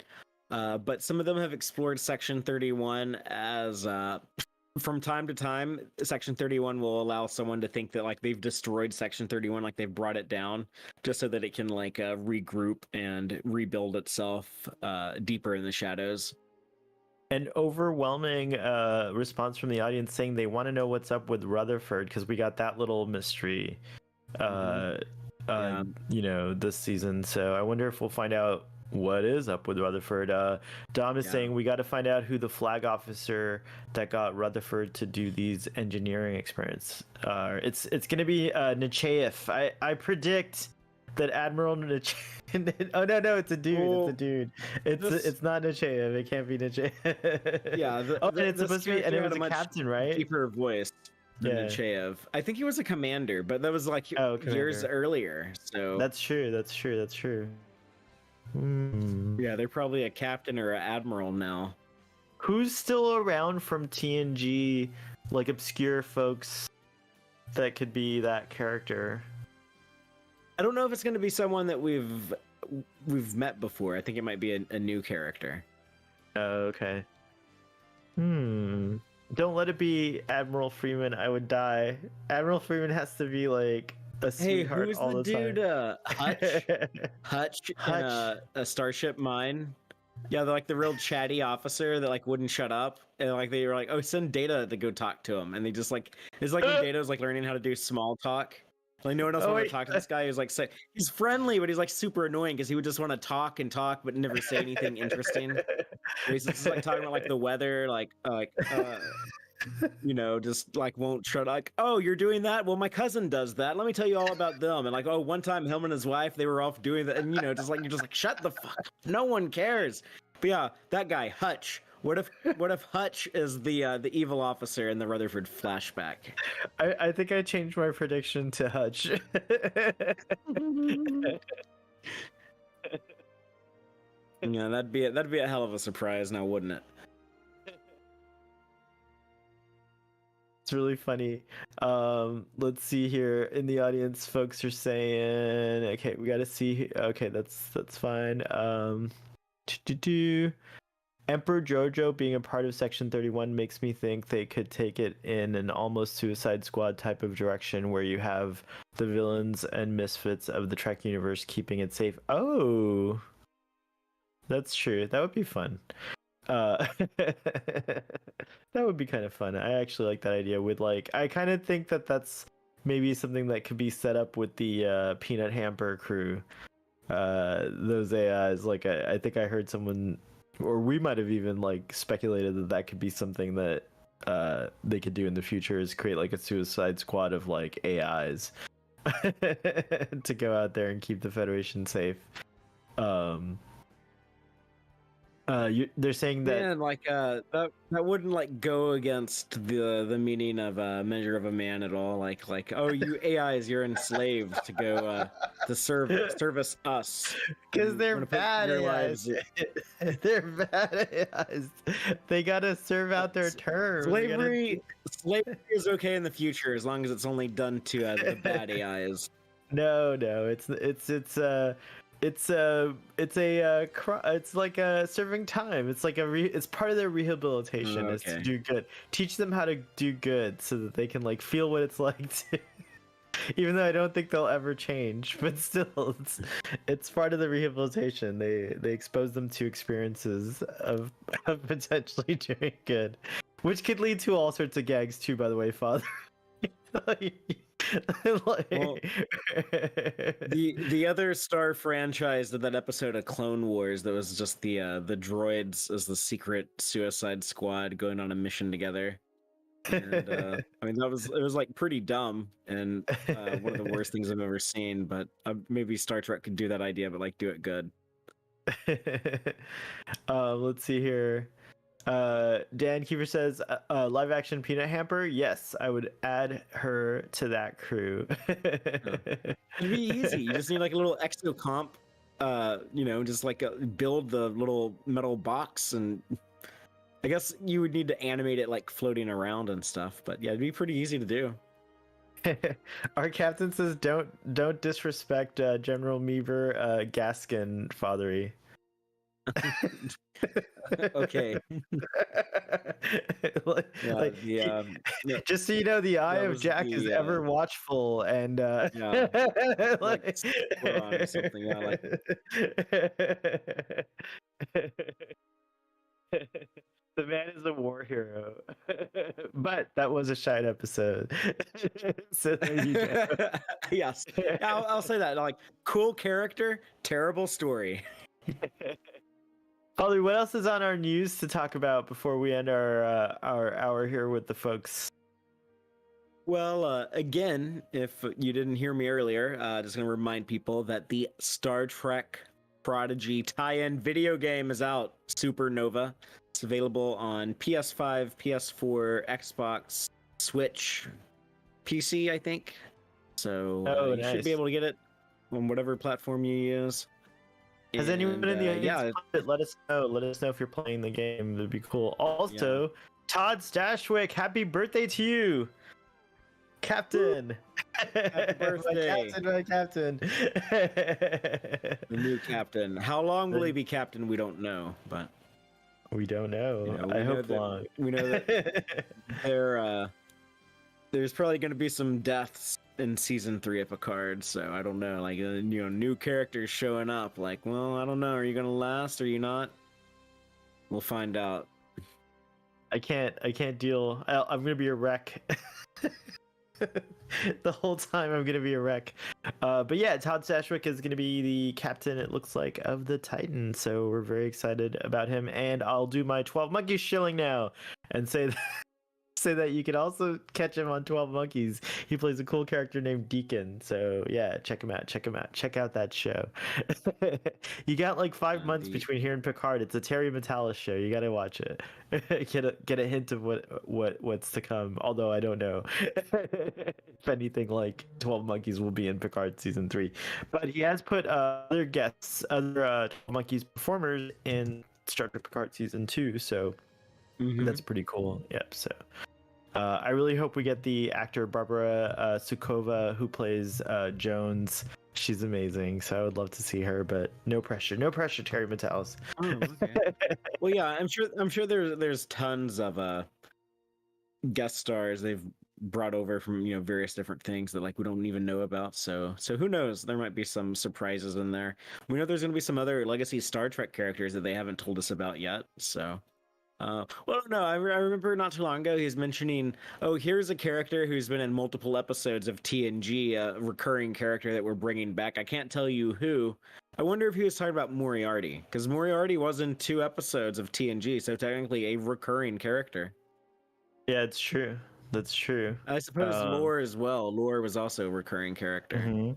but some of them have explored Section 31 as, from time to time, Section 31 will allow someone to think that, like, they've destroyed Section 31, like they've brought it down, just so that it can, like, regroup and rebuild itself deeper in the shadows. An overwhelming response from the audience saying they want to know what's up with Rutherford, because we got that little mystery. This season. So I wonder if we'll find out what is up with Rutherford. Dom is saying we got to find out who the flag officer that got Rutherford to do these engineering experiments. It's going to be Nechayev. I predict that Admiral Nechayev. Oh no, it's a dude. It's a dude. It's not Nechayev. It can't be Nechayev. Yeah. And it's supposed to be, and it was a captain, right? Deeper voice. Nechayev. I think he was a commander, but that was like years earlier. So that's true. Yeah, they're probably a captain or an admiral now. Who's still around from TNG, like obscure folks that could be that character? I don't know if it's going to be someone that we've met before. I think it might be a new character. Oh, okay. Don't let it be Admiral Freeman. I would die. Admiral Freeman has to be like a sweetheart all the time. Hutch in a Starship Mine. Yeah, they're like the real chatty officer that like wouldn't shut up, and like they were like, "Oh, send Data to go talk to him," and they just like it's like when Data was like learning how to do small talk. Like no one else wanted to talk to this guy. He was like, he's friendly, but he's like super annoying because he would just want to talk and talk, but never say anything interesting. He's just like talking about like the weather, just like won't shut up. Like, oh, you're doing that? Well, my cousin does that. Let me tell you all about them. And like, oh, one time him and his wife, they were off doing that, and just like you're just like, shut the fuck up. No one cares. But yeah, that guy Hutch. What if Hutch is the evil officer in the Rutherford flashback? I think I changed my prediction to Hutch. Yeah, that'd be a hell of a surprise now, wouldn't it? It's really funny. Let's see here in the audience. Folks are saying, okay, we got to see. Okay, that's fine. Emperor Jojo being a part of Section 31 makes me think they could take it in an almost Suicide Squad type of direction where you have the villains and misfits of the Trek universe keeping it safe. Oh, that's true. That would be fun. That would be kind of fun. I actually like that idea with like, I kind of think that that's maybe something that could be set up with the Peanut Hamper crew. Those AIs, like I think I heard someone, or we might have even like speculated that could be something that they could do in the future, is create like a Suicide Squad of like AIs to go out there and keep the Federation safe. They're saying that that wouldn't like go against the meaning of Measure of a Man at all. Like oh, you AIs, you're enslaved to go to service us because they're bad AIs. They're bad AIs. They gotta serve out their term. Slavery is okay in the future as long as it's only done to the bad AIs. No, it's like a serving time. It's like it's part of their rehabilitation is to do good. Teach them how to do good so that they can like feel what it's like to, even though I don't think they'll ever change, but still it's part of the rehabilitation. They expose them to experiences of potentially doing good, which could lead to all sorts of gags too, by the way, Father. Well, the other Star franchise did that episode of Clone Wars that was just the droids as the secret Suicide Squad going on a mission together. And I mean it was like pretty dumb and one of the worst things I've ever seen. But maybe Star Trek could do that idea, but like do it good. Let's see here. Dan Kiefer says, live action Peanut Hamper. Yes, I would add her to that crew. It'd be easy. You just need like a little exo comp, just like build the little metal box, and I guess you would need to animate it like floating around and stuff. But yeah, it'd be pretty easy to do. Our captain says, don't disrespect General Meaver Gaskin fathery. Okay. Just so you know, the eye of Jack is ever watchful, and like or something. Yeah, like. The man is a war hero, but that was a shite episode. So there you go. Yes, I'll say that. Like, cool character, terrible story. Holly, what else is on our news to talk about before we end our hour here with the folks? Well, again, if you didn't hear me earlier, just going to remind people that the Star Trek Prodigy tie-in video game is out, Supernova. It's available on PS5, PS4, Xbox, Switch, PC, I think. So you should be able to get it on whatever platform you use. Has anyone in the audience let us know? Let us know if you're playing the game. That'd be cool. Also, Todd Stashwick, happy birthday to you, Captain! Happy birthday, my captain! The new captain. How long will he be captain? We don't know, but we don't know. I hope long. We know that there's probably going to be some deaths in season 3 of Picard, so I don't know. Like, new characters showing up. Like, well, I don't know. Are you gonna last? Are you not? We'll find out. I can't deal. I'm gonna be a wreck. The whole time I'm gonna be a wreck. But yeah, Todd Stashwick is gonna be the captain, it looks like, of the Titan. So we're very excited about him. And I'll do my 12 Monkeys shilling now and say that you can also catch him on 12 Monkeys. He plays a cool character named Deacon. So yeah, check him out. Check out that show. You got like 5 months between here and Picard. It's a Terry Matalas show. You got to watch it. Get a hint of what's to come. Although I don't know if anything like 12 Monkeys will be in Picard season 3. But he has put other 12 Monkeys performers in Star Trek Picard season 2. So that's pretty cool. Yep. So I really hope we get the actor Barbara Sukova, who plays Jones. She's amazing, so I would love to see her, but no pressure, Terry Matalas. Oh, okay. Well, yeah, I'm sure there's tons of guest stars they've brought over from various different things that like we don't even know about. So who knows? There might be some surprises in there. We know there's going to be some other legacy Star Trek characters that they haven't told us about yet. So. Well, no, I remember not too long ago he was mentioning, here's a character who's been in multiple episodes of TNG, a recurring character that we're bringing back. I can't tell you who. I wonder if he was talking about Moriarty, because Moriarty was in 2 episodes of TNG, so technically a recurring character. Yeah, it's true. That's true. I suppose Lore as well. Lore was also a recurring character.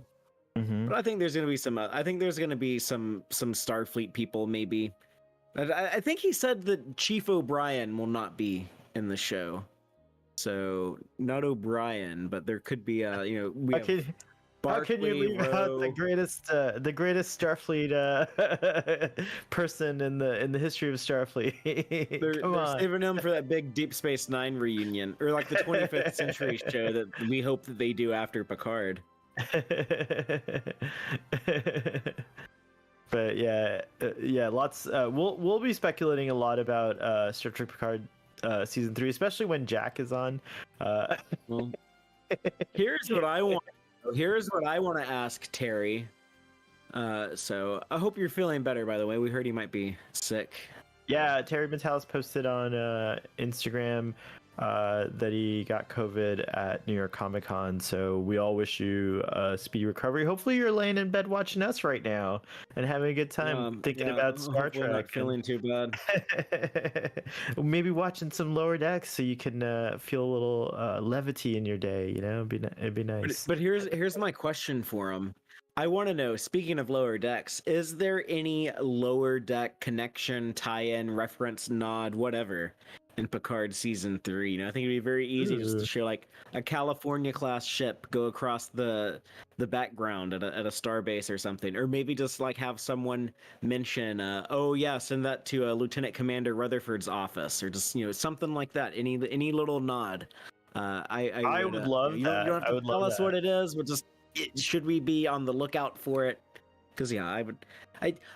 But I think there's going to be some Starfleet people maybe. I think he said that Chief O'Brien will not be in the show, so not O'Brien, but there could be how can you leave out the greatest Starfleet person in the history of Starfleet? They're saving him for that big Deep Space Nine reunion, or like the 25th century show that we hope that they do after Picard. But yeah, lots. We'll be speculating a lot about Star Trek Picard season 3, especially when Jack is on. Well, here's what I want. Here's what I want to ask Terry. So I hope you're feeling better. By the way, we heard he might be sick. Yeah, Terry Matalas posted on Instagram that he got COVID at New York Comic Con. So we all wish you a speedy recovery. Hopefully you're laying in bed watching us right now and having a good time thinking about Star Trek. Not feeling too bad. Maybe watching some Lower Decks so you can feel a little levity in your day. It'd be nice. But here's my question for him. I want to know, speaking of Lower Decks, is there any Lower Deck connection, tie-in, reference, nod, whatever in Picard season 3? You know, I think it'd be very easy just to show like a California class ship go across the background at a star base or something, or maybe just like have someone mention, oh yeah, send that to Lieutenant Commander Rutherford's office, or just something like that. Any little nod. I would love you that. don't have I to would tell love us that. what it is, but just should we be on the lookout for it? Because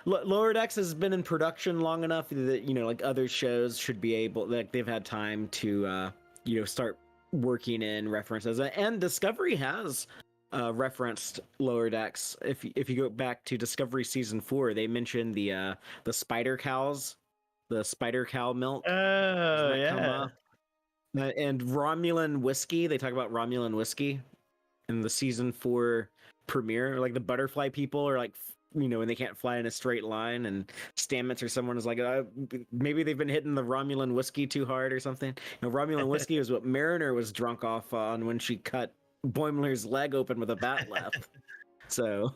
Lower Decks has been in production long enough that like other shows should be able, like they've had time to start working in references, and Discovery has referenced Lower Decks. If you go back to Discovery season 4, they mentioned the spider cows, the spider cow milk. Doesn't Oh that come yeah. up? And Romulan whiskey. They talk about Romulan whiskey in the season 4 premiere. Like the butterfly people are like, when they can't fly in a straight line, and Stamets or someone is like, maybe they've been hitting the Romulan whiskey too hard or something. Romulan whiskey is what Mariner was drunk off on when she cut Boimler's leg open with a bat lap. So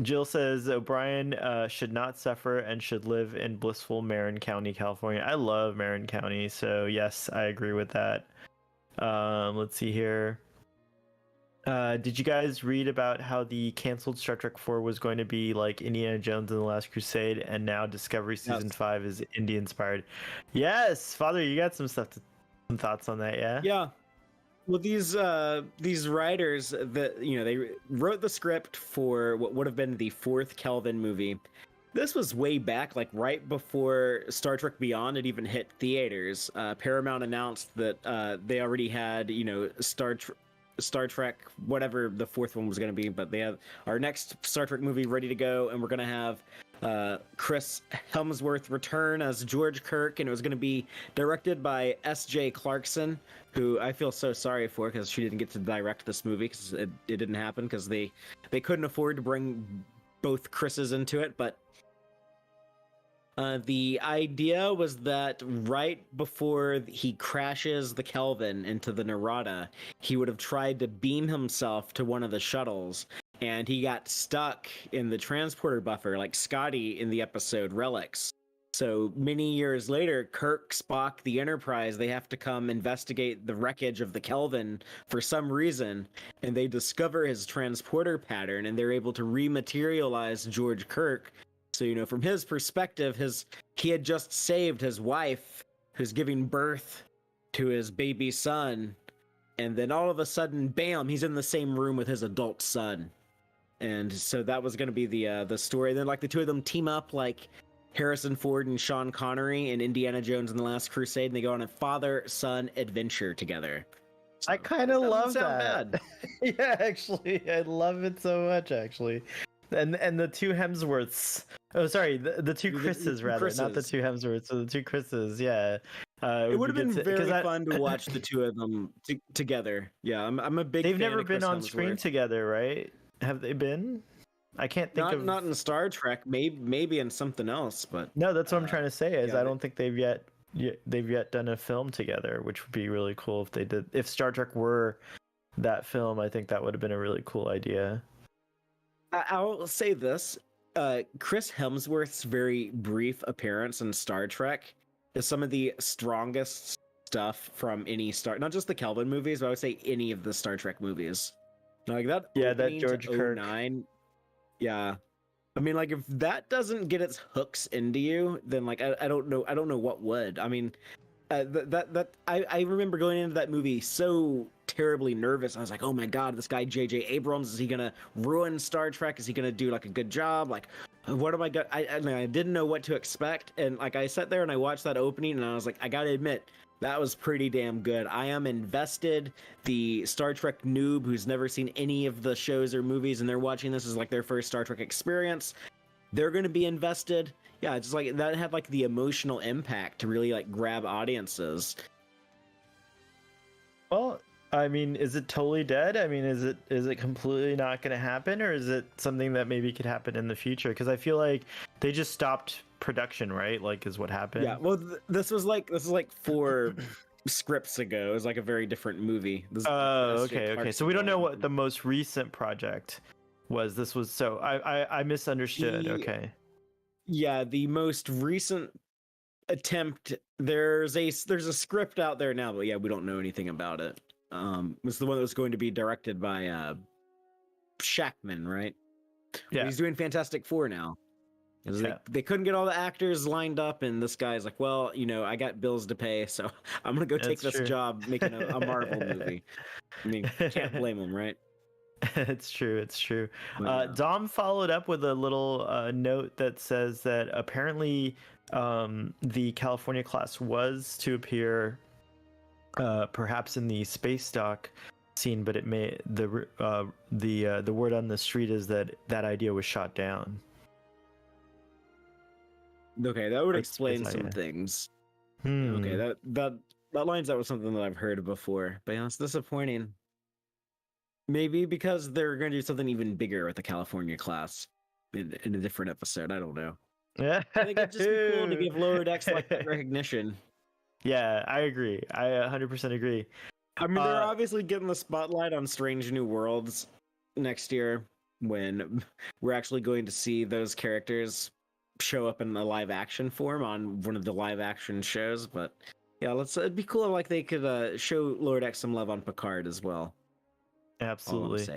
Jill says O'Brien should not suffer and should live in blissful Marin County, California. I love Marin County, so yes, I agree with that. Let's see here. Did you guys read about how the canceled Star Trek 4 was going to be like Indiana Jones and the Last Crusade, and now Discovery season 5 is indie inspired? Yes, Father, you got some thoughts on that, yeah? Yeah. Well, these writers that they wrote the script for what would have been the 4th Kelvin movie. This was way back, like right before Star Trek Beyond had even hit theaters. Paramount announced that they already had Star Trek, whatever the 4th one was going to be, but they have our next Star Trek movie ready to go, and we're going to have Chris Hemsworth return as George Kirk, and it was going to be directed by S.J. Clarkson, who I feel so sorry for because she didn't get to direct this movie because it didn't happen because they couldn't afford to bring both Chris's into it. But the idea was that right before he crashes the Kelvin into the Narada, he would have tried to beam himself to one of the shuttles, and he got stuck in the transporter buffer like Scotty in the episode Relics. So many years later, Kirk, Spock, the Enterprise, they have to come investigate the wreckage of the Kelvin for some reason, and they discover his transporter pattern, and they're able to rematerialize George Kirk. So, from his perspective, he had just saved his wife, who's giving birth to his baby son, and then all of a sudden, bam, he's in the same room with his adult son. And so that was going to be the story. And then, like, the two of them team up, like Harrison Ford and Sean Connery in Indiana Jones and the Last Crusade, and they go on a father-son adventure together. So I kind of love that. Bad. Yeah, actually, I love it so much, actually. And the two Hemsworths. Oh, sorry, the two Chris's, rather, not the two Hemsworths. So the two Chris's, yeah. It would have been very fun to watch the two of them together. Yeah, I'm a big. They've never been on screen together, right? Have they been? I can't think of. Not in Star Trek. Maybe in something else, but no, that's what I'm trying to say. Is I don't think they've yet done a film together, which would be really cool if they did. If Star Trek were that film, I think that would have been a really cool idea. I'll say this: Chris Hemsworth's very brief appearance in Star Trek is some of the strongest stuff from any not just the Kelvin movies, but I would say any of the Star Trek movies. Like that. Yeah, that George Kirk. Yeah, I mean, like if that doesn't get its hooks into you, then like I don't know what would. I mean, I remember going into that movie so terribly nervous. I was like, oh my god, this guy J.J. Abrams, is he gonna ruin Star Trek? Is he gonna do like a good job? Like, what am I gonna? I didn't know what to expect, and like I sat there and I watched that opening, and I was like, I gotta admit, that was pretty damn good. I am invested. The Star Trek noob who's never seen any of the shows or movies, and they're watching this as like their first Star Trek experience, they're going to be invested. Yeah, just like that had like the emotional impact to really like grab audiences. Well, I mean, is it totally dead? I mean, is it completely not going to happen, or is it something that maybe could happen in the future? Because I feel like they just stopped production, right? Like, is what happened. Yeah. Well, this was like 4 scripts ago. It was like a very different movie. Oh, okay. So we don't know what the most recent project was. This was so I misunderstood. Okay. Yeah, the most recent attempt. There's a script out there now, but yeah, we don't know anything about it. It was the one that was going to be directed by Shackman, right? Yeah. But he's doing Fantastic Four now. They couldn't get all the actors lined up, and this guy's like, well, I got bills to pay, so I'm gonna go take this job making a Marvel movie. I mean, can't blame him, right? It's true. Dom followed up with a little note that says that apparently the California class was to appear perhaps in the space dock scene, but it may the word on the street is that idea was shot down. Okay, that would explain some things. Okay, that lines up with something that I've heard before, but it's disappointing. Maybe because they're going to do something even bigger with the California class in a different episode. I don't know. Yeah, I think it'd just be cool to give Lower Decks like that recognition. Yeah, I agree. I 100% agree. I mean, they're obviously getting the spotlight on Strange New Worlds next year when we're actually going to see those characters show up in a live action form on one of the live action shows. But yeah, it'd be cool if like they could show Lower Decks some love on Picard as well. Absolutely.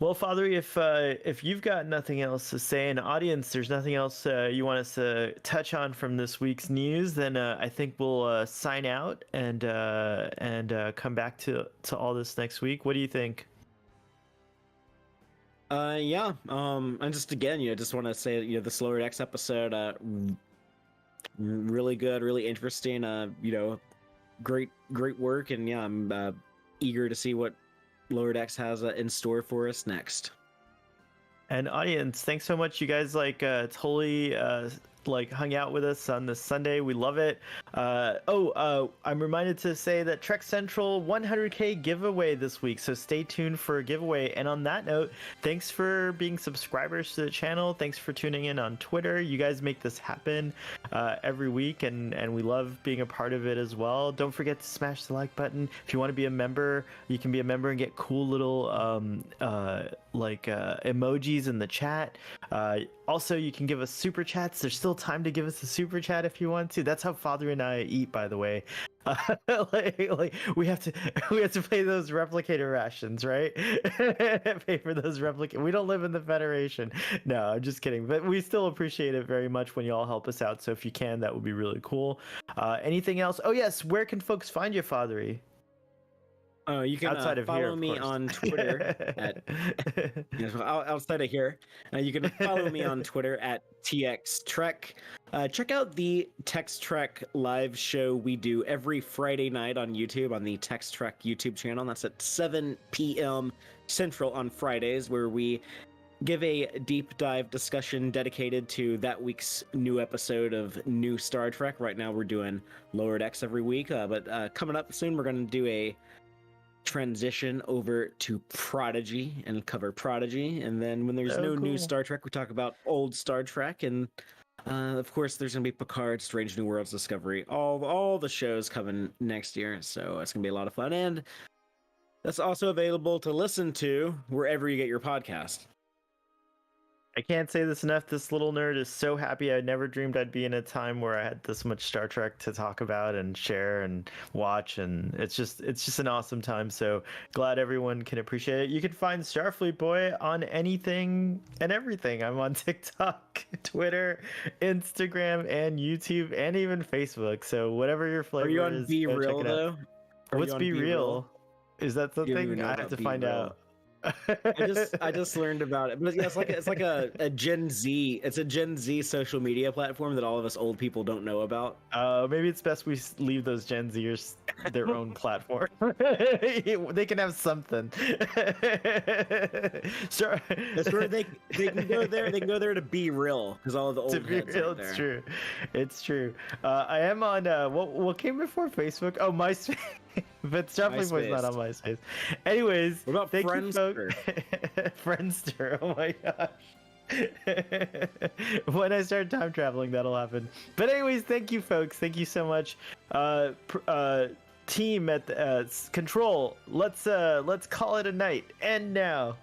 Well, Father, if you've got nothing else to say, and audience, there's nothing else you want us to touch on from this week's news, then I think we'll sign out and come back to all this next week. What do you think? Yeah. And just again, just want to say, this Lower Decks episode, really good, really interesting. Great work, and yeah, I'm eager to see what Lower Decks has in store for us next. And audience, thanks so much. You guys totally hung out with us on this Sunday. We love it. I'm reminded to say that Trek Central 100K giveaway this week, so stay tuned for a giveaway. And on that note, thanks for being subscribers to the channel. Thanks for tuning in on Twitter. You guys make this happen every week, and we love being a part of it as well. Don't forget to smash the like button. If you want to be a member, you can be a member and get cool little emojis in the chat. Also, you can give us super chats. There's still time to give us a super chat if you want to. That's how Father and I eat, by the way. We have to pay those replicator rations, right? Pay for those We don't live in the Federation. No, I'm just kidding. But we still appreciate it very much when you all help us out. So if you can, that would be really cool. Anything else? Oh yes, where can folks find you, Fathery? You can outside of follow here, me on Twitter outside of here. You can follow me on Twitter at TXTrek. Check out the Text Trek live show we do every Friday night on YouTube on the Text Trek YouTube channel. That's at 7 p.m. Central on Fridays, where we give a deep dive discussion dedicated to that week's new episode of New Star Trek. Right now we're doing Lower Decks every week, but coming up soon we're going to do a transition over to Prodigy and cover Prodigy, and then when there's no new Star Trek, we talk about old Star Trek, and of course there's gonna be Picard, Strange New Worlds, Discovery, all the shows coming next year, so it's gonna be a lot of fun, and that's also available to listen to wherever you get your podcast. I can't say this enough. This little nerd is so happy. I never dreamed I'd be in a time where I had this much Star Trek to talk about and share and watch, and it's just an awesome time. So glad everyone can appreciate it. You can find Starfleet Boy on anything and everything. I'm on TikTok, Twitter, Instagram, and YouTube, and even Facebook. So whatever your flavor is. Are you on Be Real though? What's Be Real? Is that something I have to find out? I just learned about it, but yeah, it's like a Gen Z. It's a Gen Z social media platform that all of us old people don't know about. Maybe it's best we leave those Gen Zers their own platform. They can have something. Sure. That's where they can go there. They can go there to Be Real, because all of the old heads are there. It's true. It's true. I am on what came before Facebook? Oh, MySpace. But Starfleet Boy's not on MySpace. Anyways, what about thank Friendster? Friendster. Oh my gosh. When I start time traveling, that'll happen. But anyways, thank you, folks. Thank you so much. Team at the, Control. Let's call it a night. End now.